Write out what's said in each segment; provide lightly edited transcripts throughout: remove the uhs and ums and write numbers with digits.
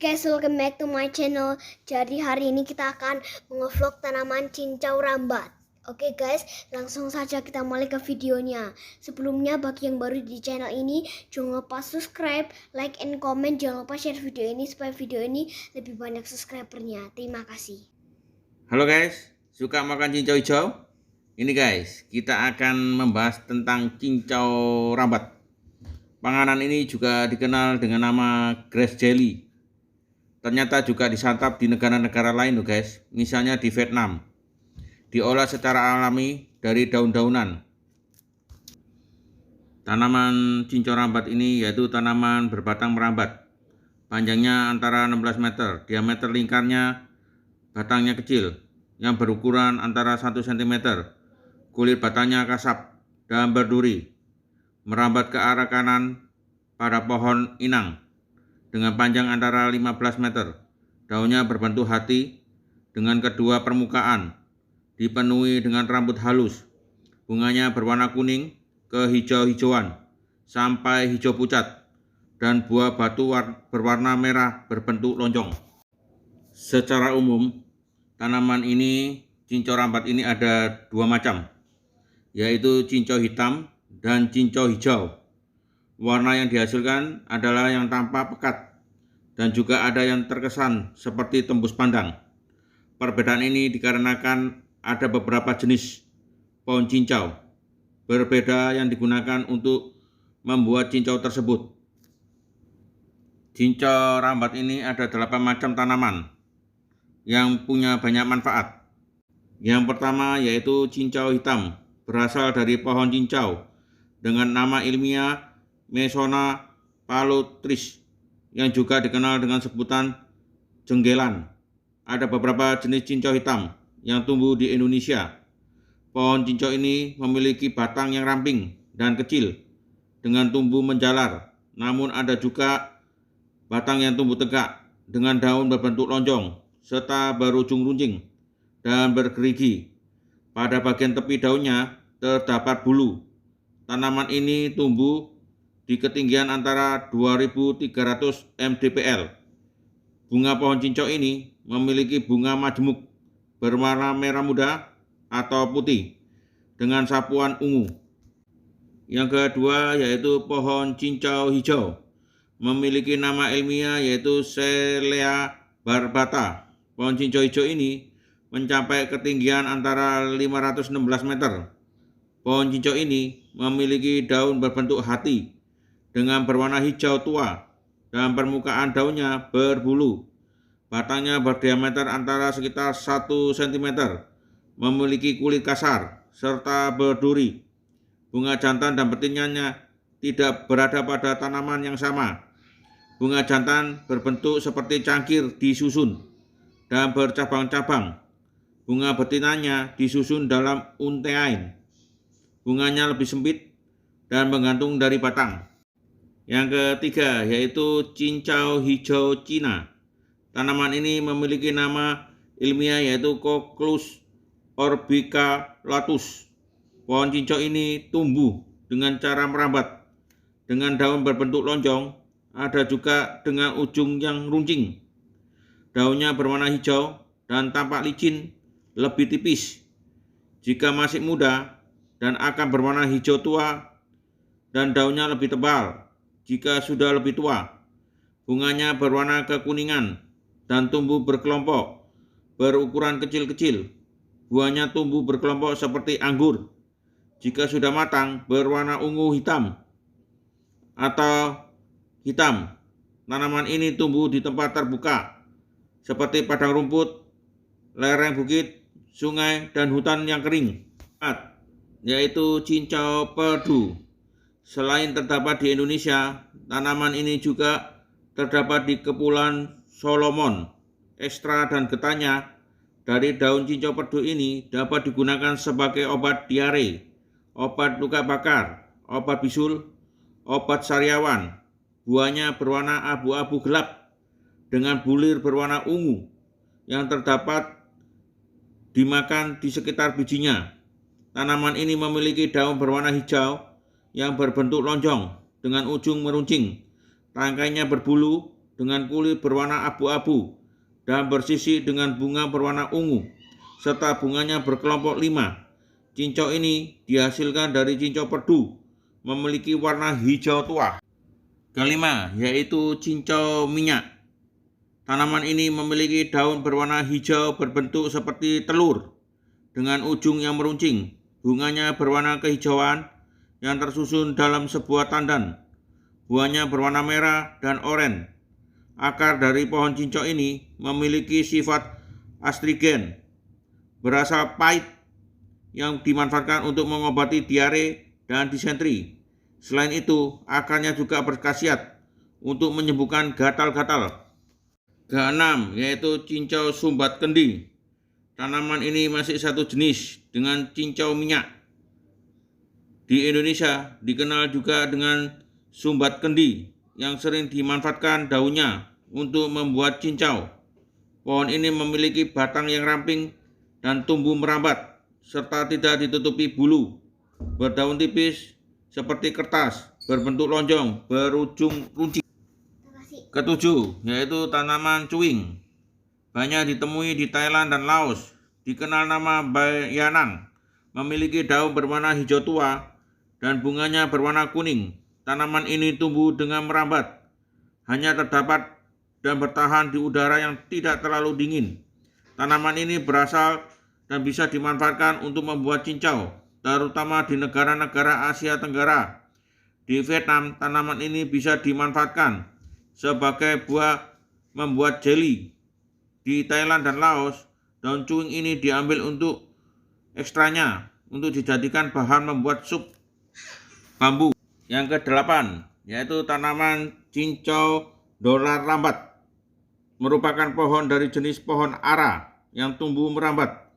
guys, welcome back to my channel. Jadi hari ini kita akan nge-vlog tanaman cincau rambat. Oke guys, langsung saja kita mulai ke videonya. Sebelumnya bagi yang baru di channel ini, jangan lupa subscribe, like, and comment. Jangan lupa share video ini supaya video ini lebih banyak subscribernya. Terima kasih. Halo guys, suka makan cincau hijau? Ini guys, kita akan membahas tentang cincau rambat. Panganan ini juga dikenal dengan nama grass jelly. Ternyata juga disantap di negara-negara lain loh guys, misalnya di Vietnam. Diolah secara alami dari daun-daunan. Tanaman cincau rambat ini yaitu tanaman berbatang merambat. Panjangnya antara 16 meter, diameter lingkarnya batangnya kecil yang berukuran antara 1 cm. Kulit batangnya kasar dan berduri, merambat ke arah kanan pada pohon inang dengan panjang antara 15 meter. Daunnya berbentuk hati dengan kedua permukaan, dipenuhi dengan rambut halus. Bunganya berwarna kuning ke hijau-hijauan sampai hijau pucat, dan buah batu berwarna merah berbentuk lonjong. Secara umum, tanaman ini, cincau rambat ini ada dua macam, yaitu cincau hitam dan cincau hijau. Warna yang dihasilkan adalah yang tampak pekat dan juga ada yang terkesan seperti tembus pandang. Perbedaan ini dikarenakan ada beberapa jenis pohon cincau berbeda yang digunakan untuk membuat cincau tersebut. Cincau rambat ini ada 8 macam tanaman yang punya banyak manfaat. Yang pertama yaitu cincau hitam, berasal dari pohon cincau dengan nama ilmiah Mesona palustris yang juga dikenal dengan sebutan jenggelan. Ada beberapa jenis cincau hitam yang tumbuh di Indonesia. Pohon cincau ini memiliki batang yang ramping dan kecil dengan tumbuh menjalar, namun ada juga batang yang tumbuh tegak dengan daun berbentuk lonjong serta berujung runcing dan bergerigi. Pada bagian tepi daunnya terdapat bulu. Tanaman ini tumbuh di ketinggian antara 2300 mdpl. Bunga pohon cincau ini memiliki bunga majemuk berwarna merah muda atau putih dengan sapuan ungu. Yang kedua yaitu pohon cincau hijau, memiliki nama ilmiah yaitu Caellia barbata. Pohon cincau hijau ini mencapai ketinggian antara 516 meter. Pohon cincau ini memiliki daun berbentuk hati dengan berwarna hijau tua dan permukaan daunnya berbulu. Batangnya berdiameter antara sekitar 1 cm, memiliki kulit kasar serta berduri. Bunga jantan dan betinanya tidak berada pada tanaman yang sama. Bunga jantan berbentuk seperti cangkir disusun dan bercabang-cabang. Bunga betinanya disusun dalam untaian. Bunganya lebih sempit dan menggantung dari batang. Yang ketiga yaitu cincau hijau Cina. Tanaman ini memiliki nama ilmiah yaitu Cocculus orbiculatus. Pohon cincau ini tumbuh dengan cara merambat dengan daun berbentuk lonjong, ada juga dengan ujung yang runcing. Daunnya berwarna hijau dan tampak licin, lebih tipis jika masih muda, dan akan berwarna hijau tua, dan daunnya lebih tebal jika sudah lebih tua. Bunganya berwarna kekuningan dan tumbuh berkelompok, berukuran kecil-kecil. Buahnya tumbuh berkelompok seperti anggur. Jika sudah matang, berwarna ungu hitam atau hitam. Tanaman ini tumbuh di tempat terbuka seperti padang rumput, lereng bukit, sungai, dan hutan yang kering. Yaitu cincau perdu. Selain terdapat di Indonesia, tanaman ini juga terdapat di Kepulauan Solomon. Ekstra dan getahnya dari daun cincau perdu ini dapat digunakan sebagai obat diare, obat luka bakar, obat bisul, obat sariawan. Buahnya berwarna abu-abu gelap dengan bulir berwarna ungu yang terdapat dimakan di sekitar bijinya. Tanaman ini memiliki daun berwarna hijau yang berbentuk lonjong dengan ujung meruncing. Tangkainya berbulu dengan kulit berwarna abu-abu dan bersisi dengan bunga berwarna ungu, serta bunganya berkelompok 5. Cincau ini dihasilkan dari cincau perdu, memiliki warna hijau tua. Kelima, yaitu cincau minyak. Tanaman ini memiliki daun berwarna hijau berbentuk seperti telur dengan ujung yang meruncing. Bunganya berwarna kehijauan yang tersusun dalam sebuah tandan. Buahnya berwarna merah dan oranye. Akar dari pohon cincau ini memiliki sifat astringen, berasa pahit yang dimanfaatkan untuk mengobati diare dan disentri. Selain itu, akarnya juga berkhasiat untuk menyembuhkan gatal-gatal. Keenam, yaitu cincau sumbat kendi. Tanaman ini masih satu jenis dengan cincau minyak. Di Indonesia dikenal juga dengan sumbat kendi yang sering dimanfaatkan daunnya untuk membuat cincau. Pohon ini memiliki batang yang ramping dan tumbuh merambat, serta tidak ditutupi bulu. Berdaun tipis seperti kertas, berbentuk lonjong, berujung runcing. Ketujuh, yaitu tanaman cuing. Banyak ditemui di Thailand dan Laos. Dikenal nama bayanang. Memiliki daun berwarna hijau tua dan bunganya berwarna kuning. Tanaman ini tumbuh dengan merambat. Hanya terdapat dan bertahan di udara yang tidak terlalu dingin. Tanaman ini berasal dan bisa dimanfaatkan untuk membuat cincau, terutama di negara-negara Asia Tenggara. Di Vietnam, tanaman ini bisa dimanfaatkan sebagai buah membuat jelly. Di Thailand dan Laos, daun cuing ini diambil untuk ekstranya untuk dijadikan bahan membuat sup bambu. Yang kedelapan, yaitu tanaman cincau dolar lambat. Merupakan pohon dari jenis pohon ara yang tumbuh merambat.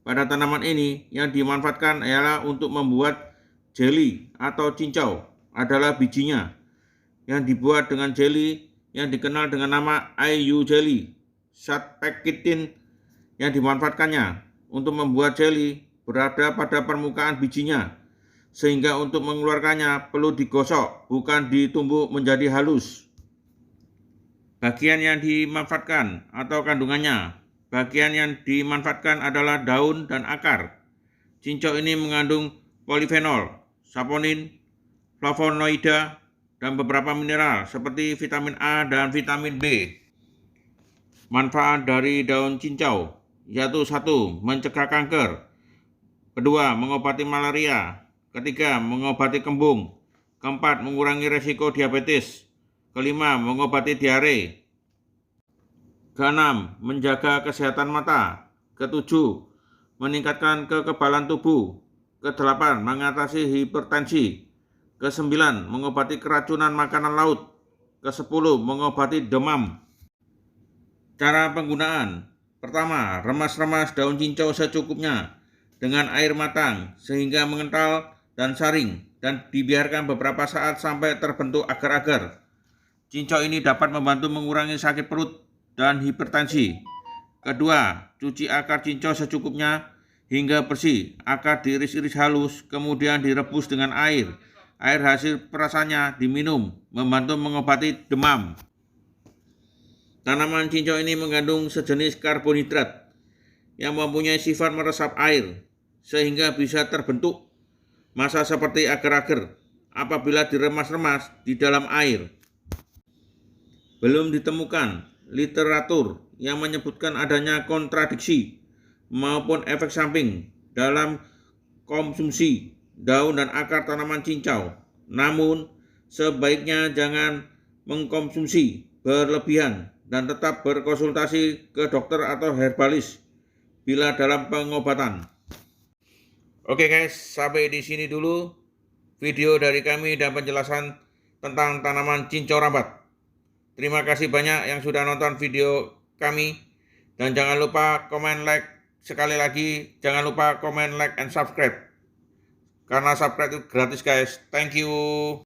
Pada tanaman ini yang dimanfaatkan ialah untuk membuat jelly atau cincau adalah bijinya yang dibuat dengan jelly yang dikenal dengan nama IU jelly. Zat pektin yang dimanfaatkannya untuk membuat jelly berada pada permukaan bijinya, sehingga untuk mengeluarkannya perlu digosok, bukan ditumbuk menjadi halus. Bagian yang dimanfaatkan atau kandungannya. Bagian yang dimanfaatkan adalah daun dan akar. Cincau ini mengandung polifenol, saponin, flavonoida, dan beberapa mineral seperti vitamin A dan vitamin B. Manfaat dari daun cincau yaitu 1. Mencegah kanker. 2. Mengobati malaria. 3. Mengobati kembung. 4. Mengurangi resiko diabetes. 5. Mengobati diare. 6. Menjaga kesehatan mata. 7. Meningkatkan kekebalan tubuh. 8. Mengatasi hipertensi. 9. Mengobati keracunan makanan laut. 10. Mengobati demam. Cara penggunaan. Pertama, remas-remas daun cincau secukupnya dengan air matang sehingga mengental dan saring, dan dibiarkan beberapa saat sampai terbentuk agar-agar. Cincau ini dapat membantu mengurangi sakit perut dan hipertensi. Kedua, cuci akar cincau secukupnya hingga bersih. Akar diiris-iris halus, kemudian direbus dengan air. Air hasil perasannya diminum, membantu mengobati demam. Tanaman cincau ini mengandung sejenis karbohidrat yang mempunyai sifat meresap air, sehingga bisa terbentuk massa seperti agar-agar apabila diremas-remas di dalam air. Belum ditemukan literatur yang menyebutkan adanya kontradiksi maupun efek samping dalam konsumsi daun dan akar tanaman cincau. Namun, sebaiknya jangan mengkonsumsi berlebihan dan tetap berkonsultasi ke dokter atau herbalis bila dalam pengobatan. Oke guys, sampai di sini dulu video dari kami dan penjelasan tentang tanaman cincau rambat. Terima kasih banyak yang sudah nonton video kami, dan jangan lupa komen, like. Sekali lagi, jangan lupa komen, like, and subscribe. Karena subscribe itu gratis guys. Thank you.